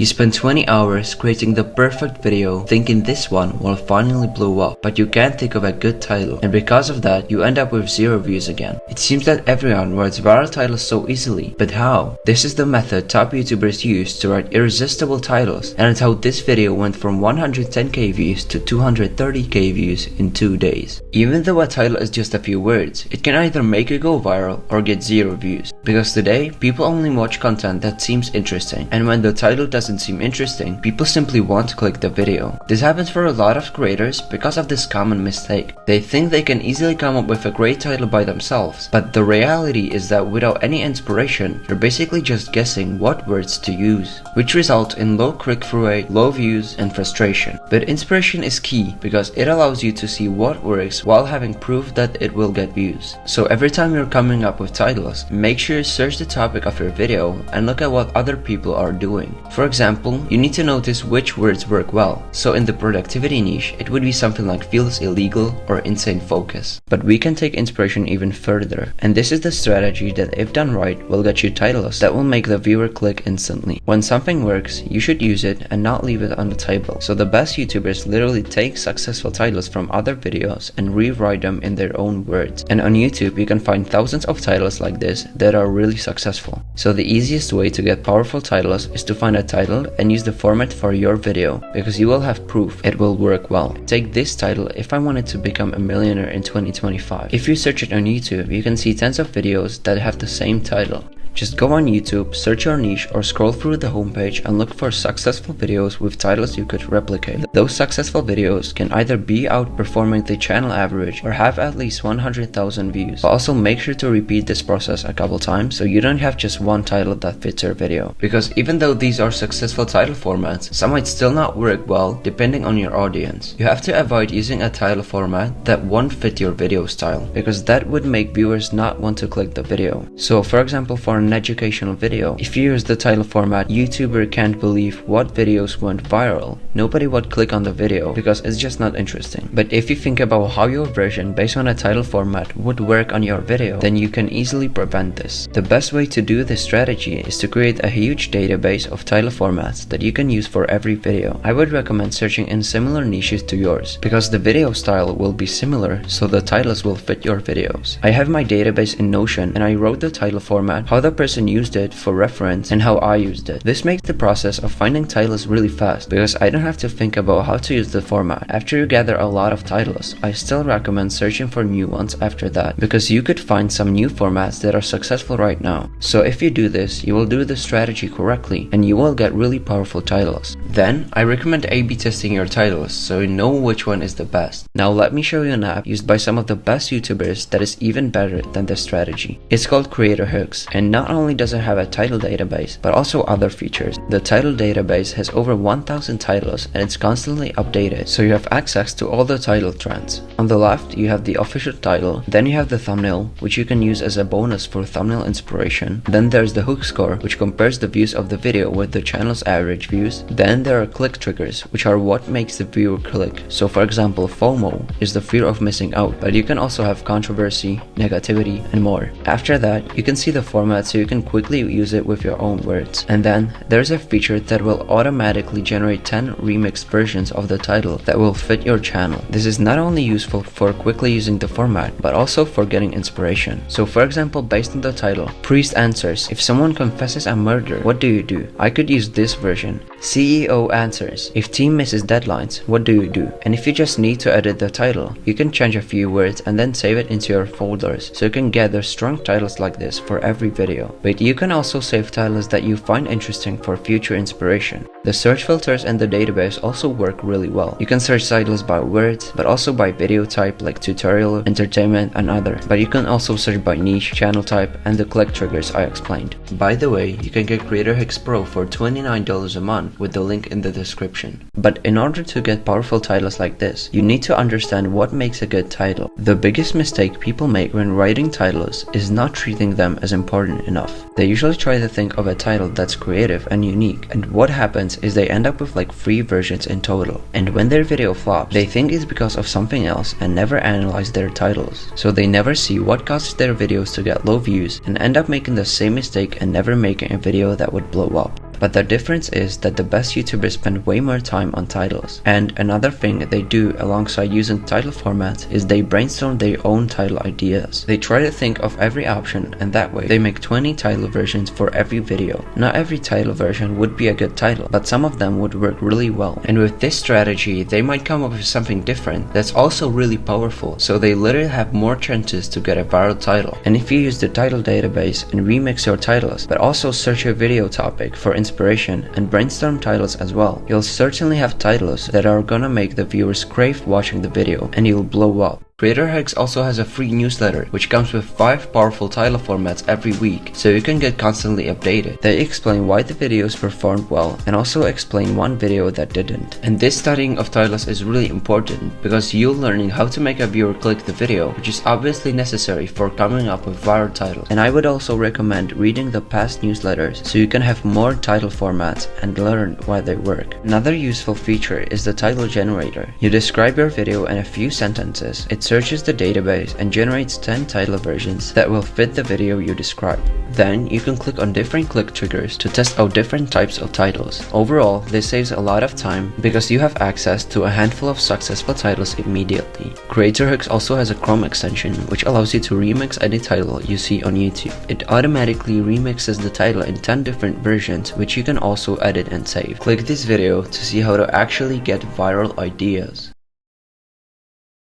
You spend 20 hours creating the perfect video, thinking this one will finally blow up, but you can't think of a good title, and because of that, you end up with 0 views again. It seems that everyone writes viral titles so easily, but how? This is the method top YouTubers use to write irresistible titles, and it's how this video went from 110k views to 230k views in 2 days. Even though a title is just a few words, it can either make you go viral or get 0 views. Because today, people only watch content that seems interesting, and when the title doesn't seem interesting, people simply want to click the video. This happens for a lot of creators because of this common mistake. They think they can easily come up with a great title by themselves, but the reality is that without any inspiration, you're basically just guessing what words to use, which result in low click-through rate, low views, and frustration. But inspiration is key because it allows you to see what works while having proof that it will get views. So every time you're coming up with titles, make sure you search the topic of your video and look at what other people are doing. For example, you need to notice which words work well. So in the productivity niche, it would be something like feels illegal or insane focus. But we can take inspiration even further, and this is the strategy that, if done right, will get you titles that will make the viewer click instantly. When something works, you should use it and not leave it on the table. So the best YouTubers literally take successful titles from other videos and rewrite them in their own words. And on YouTube, you can find thousands of titles like this that are really successful. So the easiest way to get powerful titles is to find a title and use the format for your video, because you will have proof it will work well. Take this title, "If I Wanted to Become a Millionaire in 2025. If you search it on YouTube, you can see tons of videos that have the same title. Just go on YouTube, search your niche, or scroll through the homepage and look for successful videos with titles you could replicate. Those successful videos can either be outperforming the channel average or have at least 100,000 views. But also make sure to repeat this process a couple times so you don't have just one title that fits your video. Because even though these are successful title formats, some might still not work well depending on your audience. You have to avoid using a title format that won't fit your video style, because that would make viewers not want to click the video. So for example, for an educational video, if you use the title format "YouTuber can't believe what videos went viral," nobody would click on the video because it's just not interesting. But if you think about how your version based on a title format would work on your video, then you can easily prevent this. The best way to do this strategy is to create a huge database of title formats that you can use for every video. I would recommend searching in similar niches to yours, because the video style will be similar, so the titles will fit your videos. I have my database in Notion, and I wrote the title format, how the person used it for reference, and how I used it. This makes the process of finding titles really fast, because I don't have to think about how to use the format. After you gather a lot of titles, I still recommend searching for new ones after that, because you could find some new formats that are successful right now. So if you do this, you will do the strategy correctly, and you will get really powerful titles. Then, I recommend A/B testing your titles so you know which one is the best. Now let me show you an app used by some of the best YouTubers that is even better than this strategy. It's called Creator Hooks, and not only does it have a title database, but also other features. The title database has over 1,000 titles, and it's constantly updated, so you have access to all the title trends. On the left, you have the official title, then you have the thumbnail, which you can use as a bonus for thumbnail inspiration. Then there's the hook score, which compares the views of the video with the channel's average views. Then there are click triggers, which are what makes the viewer click. So for example, FOMO is the fear of missing out, but you can also have controversy, negativity, and more. After that, you can see the format so you can quickly use it with your own words. And then there's a feature that will automatically generate 10 remixed versions of the title that will fit your channel. This is not only useful for quickly using the format, but also for getting inspiration. So for example, based on the title, Priest answers, "If someone confesses a murder, what do you do?" I could use this version. CEO answers, "If team misses deadlines, what do you do?" And if you just need to edit the title, you can change a few words and then save it into your folders, so you can gather strong titles like this for every video. But you can also save titles that you find interesting for future inspiration. The search filters in the database also work really well. You can search titles by words, but also by video type like tutorial, entertainment, and other. But you can also search by niche, channel type, and the click triggers I explained. By the way, you can get Creator Hooks Pro for $29 a month with the link in the description. But in order to get powerful titles like this, you need to understand what makes a good title. The biggest mistake people make when writing titles is not treating them as important enough. They usually try to think of a title that's creative and unique, and what happens is they end up with like 3 versions in total. And when their video flops, they think it's because of something else and never analyze their titles. So they never see what causes their videos to get low views and end up making the same mistake and never making a video that would blow up. but the difference is that the best YouTubers spend way more time on titles. And another thing they do alongside using title formats is they brainstorm their own title ideas. They try to think of every option, and that way they make 20 title versions for every video. Not every title version would be a good title, but some of them would work really well. And with this strategy, they might come up with something different that's also really powerful, so they literally have more chances to get a viral title. And if you use the title database and remix your titles, but also search your video topic for inspiration and brainstorm titles as well, you'll certainly have titles that are gonna make the viewers crave watching the video, and you'll blow up. Creator Hacks also has a free newsletter which comes with 5 powerful title formats every week, so you can get constantly updated. They explain why the videos performed well and also explain one video that didn't. And this studying of titles is really important because you're learning how to make a viewer click the video, which is obviously necessary for coming up with viral titles. And I would also recommend reading the past newsletters so you can have more title formats and learn why they work. Another useful feature is the title generator. You describe your video in a few sentences. It searches the database and generates 10 title versions that will fit the video you describe. Then you can click on different click triggers to test out different types of titles. Overall, this saves a lot of time because you have access to a handful of successful titles immediately. Creator Hacks also has a Chrome extension which allows you to remix any title you see on YouTube. It automatically remixes the title in 10 different versions which you can also edit and save. Click this video to see how to actually get viral ideas.